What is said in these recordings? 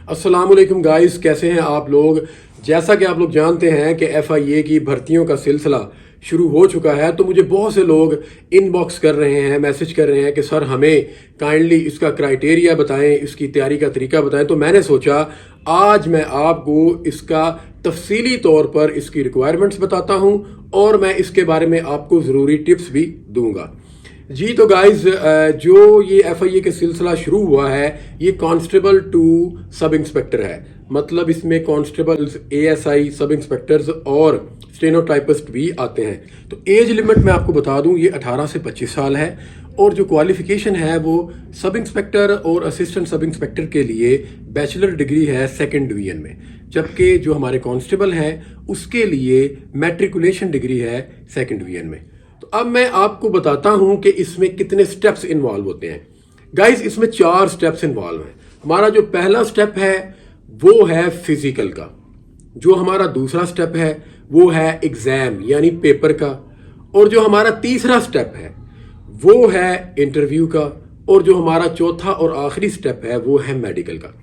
अस्सलाम वालेकुम गाइस, कैसे हैं आप लोग। जैसा कि आप लोग जानते हैं कि FIA की भर्तियों का सिलसिला शुरू हो चुका है, तो मुझे बहुत से लोग इनबॉक्स कर रहे हैं, मैसेज कर रहे हैं कि सर हमें काइंडली इसका क्राइटेरिया बताएं, इसकी तैयारी का तरीका बताएं। तो मैंने सोचा आज मैं आपको इसका तफसीली तौर पर इसकी रिक्वायरमेंट्स बताता हूं और मैं इसके बारे में आपको ज़रूरी टिप्स भी दूंगा। जी तो गाइज, जो ये FIA के सिलसिला शुरू हुआ है, ये कांस्टेबल टू सब इंस्पेक्टर है। मतलब इसमें कांस्टेबल्स, ASI, सब इंस्पेक्टर्स और स्टेनोटाइपिस्ट भी आते हैं। तो एज लिमिट मैं आपको बता दूं, ये 18 से 25 साल है और जो क्वालिफिकेशन है वो सब इंस्पेक्टर और असिस्टेंट सब इंस्पेक्टर के लिए बैचलर डिग्री है 2nd डिवीजन में, जबकि जो हमारे कांस्टेबल हैं उसके लिए मैट्रिकुलेशन डिग्री है 2nd डिवीजन में। तो अब मैं आपको बताता हूं कि इसमें कितने स्टेप्स इन्वॉल्व होते हैं। गाइस, इसमें 4 स्टेप्स इन्वॉल्व हैं। हमारा जो पहला स्टेप है वो है फिजिकल का, जो हमारा दूसरा स्टेप है वो है एग्जाम यानी पेपर का, और जो हमारा तीसरा स्टेप है वो है इंटरव्यू का, और जो हमारा चौथा और आखिरी स्टेप है वो है मेडिकल का।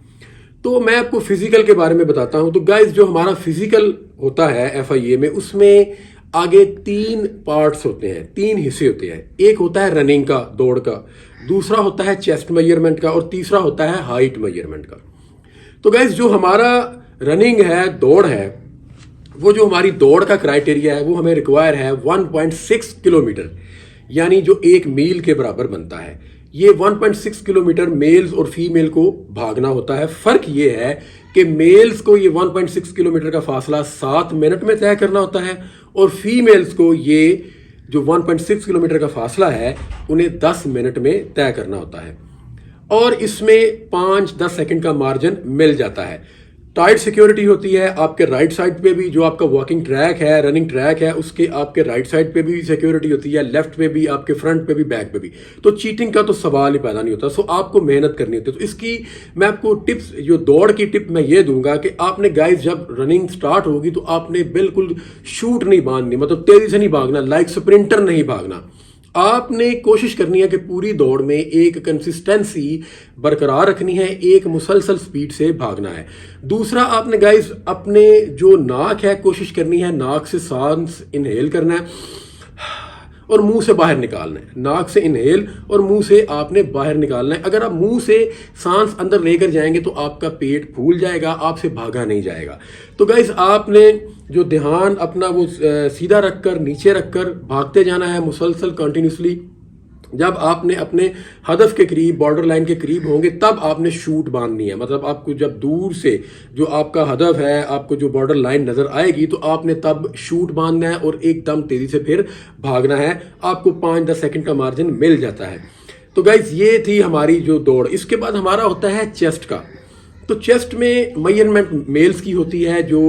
तो मैं आपको फिजिकल के बारे में बताता हूं। तो गाइस, जो हमारा फिजिकल होता है FIA में, उसमें आगे 3 पार्ट्स होते हैं, 3 हिस्से होते हैं। एक होता है रनिंग का, दौड़ का, दूसरा होता है चेस्ट मेजरमेंट का, और तीसरा होता है हाइट मेजरमेंट का। तो गाइस, जो हमारा रनिंग है, दौड़ है, वो जो हमारी दौड़ का क्राइटेरिया है वो हमें रिक्वायर है 1.6 किलोमीटर, यानी जो 1 मील के बराबर बनता है। ये 1.6 किलोमीटर मेल्स और फीमेल को भागना होता है। फर्क ये है कि मेल्स को ये 1.6 किलोमीटर का फासला 7 मिनट में तय करना होता है, और फीमेल्स को ये जो 1.6 किलोमीटर का फासला है उन्हें 10 मिनट में तय करना होता है, और इसमें 5-10 सेकंड का मार्जिन मिल जाता है। टाइट सिक्योरिटी होती है आपके राइट साइड पे भी, जो आपका वॉकिंग ट्रैक है, रनिंग ट्रैक है, उसके आपके राइट साइड पे भी सिक्योरिटी होती है, लेफ्ट पे भी, आपके फ्रंट पे भी, बैक पे भी। तो चीटिंग का तो सवाल ही पैदा नहीं होता। सो आपको मेहनत करनी होती है। तो इसकी मैं आपको टिप्स, जो दौड़ की टिप मैं ये दूंगा कि आपने गाइस जब रनिंग स्टार्ट होगी तो आपने बिल्कुल शूट नहीं बांधनी, मतलब तेजी से नहीं भागना, लाइक स्प्रिंटर नहीं भागना। आपने कोशिश करनी है कि पूरी दौड़ में एक कंसिस्टेंसी बरकरार रखनी है, एक मुसलसल स्पीड से भागना है। दूसरा, आपने गाइस अपने जो नाक है, कोशिश करनी है नाक से सांस इनहेल करना है और मुंह से बाहर निकालना है। नाक से इनहेल और मुंह से आपने बाहर निकालना है। अगर आप मुंह से सांस अंदर लेकर जाएंगे तो आपका पेट फूल जाएगा, आपसे भागा नहीं जाएगा। तो गाइस, आपने जो ध्यान अपना वो सीधा रखकर, नीचे रखकर भागते जाना है मुसलसल, कंटिन्यूसली। जब आपने अपने हदफ के करीब, बॉर्डर लाइन के करीब होंगे, तब आपने शूट बांधनी है। मतलब आपको जब दूर से जो आपका हदफ है, आपको जो बॉर्डर लाइन नजर आएगी, तो आपने तब शूट बांधना है और एकदम तेजी से फिर भागना है। आपको 5-10 सेकंड का मार्जिन मिल जाता है। तो गाइस, ये थी हमारी जो दौड़। इसके बाद हमारा होता है चेस्ट का। तो चेस्ट में मेजरमेंट मेल्स की होती है जो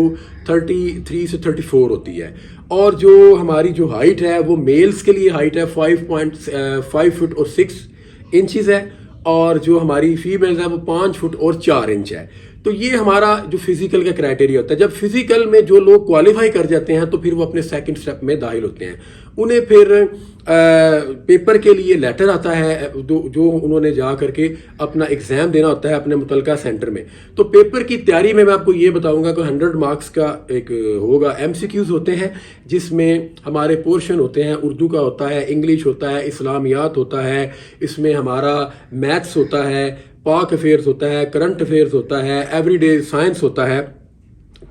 33 से 34 होती है, और जो हमारी जो हाइट है वो मेल्स के लिए हाइट है 5.5 फुट और 6 इंचेस है, और जो हमारी फीमेल्स है वो 5 फुट और 4 इंच है। तो ये हमारा जो फिजिकल का क्राइटेरिया होता है। जब फिजिकल में जो लोग क्वालिफाई कर जाते हैं तो फिर वो अपने 2nd स्टेप में दाखिल होते हैं। उन्हें फिर पेपर के लिए लेटर आता है, जो उन्होंने जा करके अपना एग्जाम देना होता है अपने मुतलका सेंटर में। तो पेपर की तैयारी में मैं आपको ये बताऊंगा कि 100 मार्क्स का एक होगा, MCQs होते हैं, जिसमें हमारे पोर्शन होते हैं, उर्दू का होता है, इंग्लिश होता है, इस्लामियात होता है, इसमें हमारा मैथ्स होता है, पाक अफेयर्स होता है, करंट अफेयर्स होता है, एवरीडे साइंस होता है।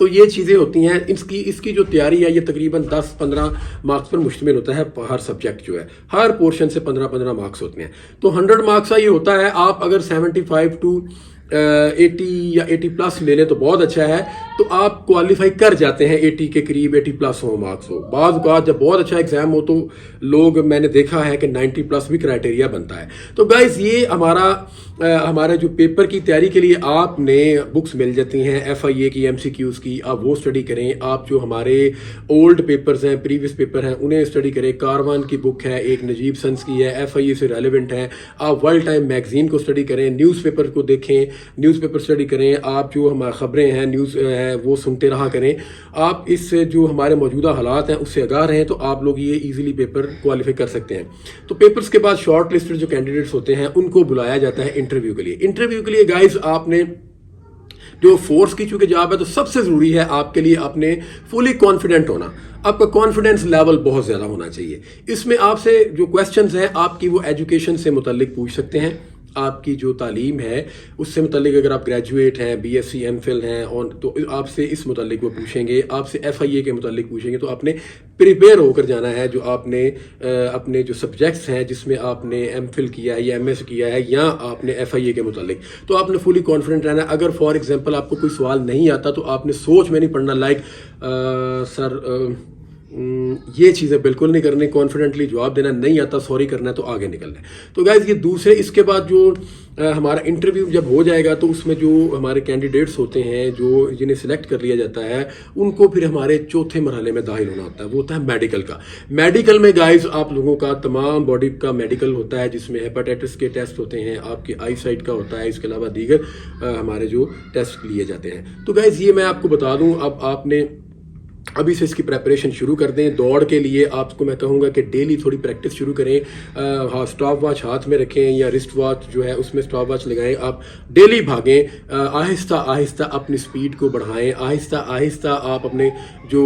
तो ये चीज़ें होती हैं। इसकी जो तैयारी है ये तकरीबन 10-15 मार्क्स पर मुश्तमिल होता है। हर सब्जेक्ट जो है, हर पोर्शन से 15-15 मार्क्स होते हैं। तो 100 मार्क्स का ये होता है। आप अगर 75 टू 80 या 80 प्लस ले लें तो बहुत अच्छा है। तो आप क्वालिफाई कर जाते हैं 80 के करीब, 80 प्लस हो मार्क्स हो। बाज़ औक़ात जब बहुत अच्छा एग्जाम हो तो लोग, मैंने देखा है कि 90 प्लस भी क्राइटेरिया बनता है। तो गाइस, ये हमारे जो पेपर की तैयारी के लिए आपने बुक्स मिल जाती हैं FIA की, MCQs की। आप वो स्टडी करें। आप जो हमारे ओल्ड पेपर्स हैं, प्रीवियस पेपर हैं, उन्हें स्टडी करें। कारवान की बुक है, एक नजीब सन्स की है, FIA से रेलिवेंट है। आप वर्ल्ड टाइम मैगजीन को स्टडी करें, न्यूज़पेपर को देखें, न्यूज़पेपर स्टडी करें। आप जो हमारी खबरें हैं, न्यूज़ है, वो सुनते रहा करें। आप इससे जो हमारे मौजूदा हालात हैं उससे आगाह रहें, तो आप लोग ये इजीली पेपर क्वालिफाई कर सकते हैं। तो पेपर्स के बाद शॉर्ट लिस्टेड जो कैंडिडेट्स होते हैं उनको बुलाया जाता है इंटरव्यू के लिए। इंटरव्यू के लिए गाइस, आपने जो फोर्स की चूंकि जॉब है तो सबसे ज़रूरी है आपके लिए अपने फुली कॉन्फिडेंट होना। आपका कॉन्फिडेंस लेवल बहुत ज़्यादा होना चाहिए। इसमें आपसे जो क्वेश्चंस हैं आपकी वो एजुकेशन से मुतल्लिक पूछ सकते हैं, आपकी जो तालीम है उससे मुतल्लिक, अगर आप ग्रेजुएट हैं, बीएससी एमफिल हैं, और तो आपसे इस मुतल्लिक वो पूछेंगे, आपसे एफआईए के मुतल्लिक पूछेंगे। तो आपने प्रिपेयर होकर जाना है, जो आपने अपने जो सब्जेक्ट्स हैं जिसमें आपने एमफिल किया है या एमएस किया है या आपने एफआईए के मुतल्लिक, तो आपने फुली कॉन्फिडेंट रहना है। अगर फॉर एग्जांपल आपको कोई सवाल नहीं आता तो आपने सोच में नहीं पढ़ना लाइक सर ये चीज़ें बिल्कुल नहीं करनी, कॉन्फिडेंटली जवाब देना, नहीं आता सॉरी करना है तो आगे निकलना है। तो गाइज ये दूसरे, इसके बाद जो हमारा इंटरव्यू जब हो जाएगा तो उसमें जो हमारे कैंडिडेट्स होते हैं, जो जिन्हें सिलेक्ट कर लिया जाता है, उनको फिर हमारे चौथे मरहले में दाखिल होना होता है, वो होता है मेडिकल का। मेडिकल में गाइज आप लोगों का तमाम बॉडी का मेडिकल होता है, जिसमें हेपेटाइटिस के टेस्ट होते हैं, आपकी आई साइट का होता है, इसके अलावा दीगर हमारे जो टेस्ट लिए जाते हैं। तो गाइज ये मैं आपको बता दूं, अब आपने अभी से इसकी प्रेपरेशन शुरू कर दें। दौड़ के लिए आपको मैं कहूँगा कि डेली थोड़ी प्रैक्टिस शुरू करें। हाँ, स्टॉप वॉच हाथ में रखें या रिस्ट वॉच जो है उसमें स्टॉप वॉच लगाएं। आप डेली भागें, आहिस्ता आहिस्ता अपनी स्पीड को बढ़ाएं, आहिस्ता आहिस्ता आप अपने जो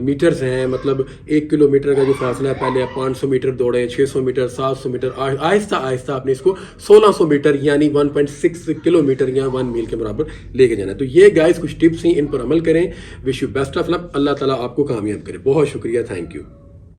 मीटर्स हैं, मतलब 1 किलोमीटर का जो फासला है, पहले आप 500 मीटर दौड़ें, 600 मीटर, 700 मीटर, आहिस्ता आहिस्ता आपने इसको 1600 मीटर यानी 1.6 किलोमीटर या 1 मील के बराबर लेके जाना है। तो ये गाइस कुछ टिप्स हैं, इन पर अमल करें। Wish you best of luck. अल्लाह ताला आपको कामयाब करे। बहुत शुक्रिया, थैंक यू।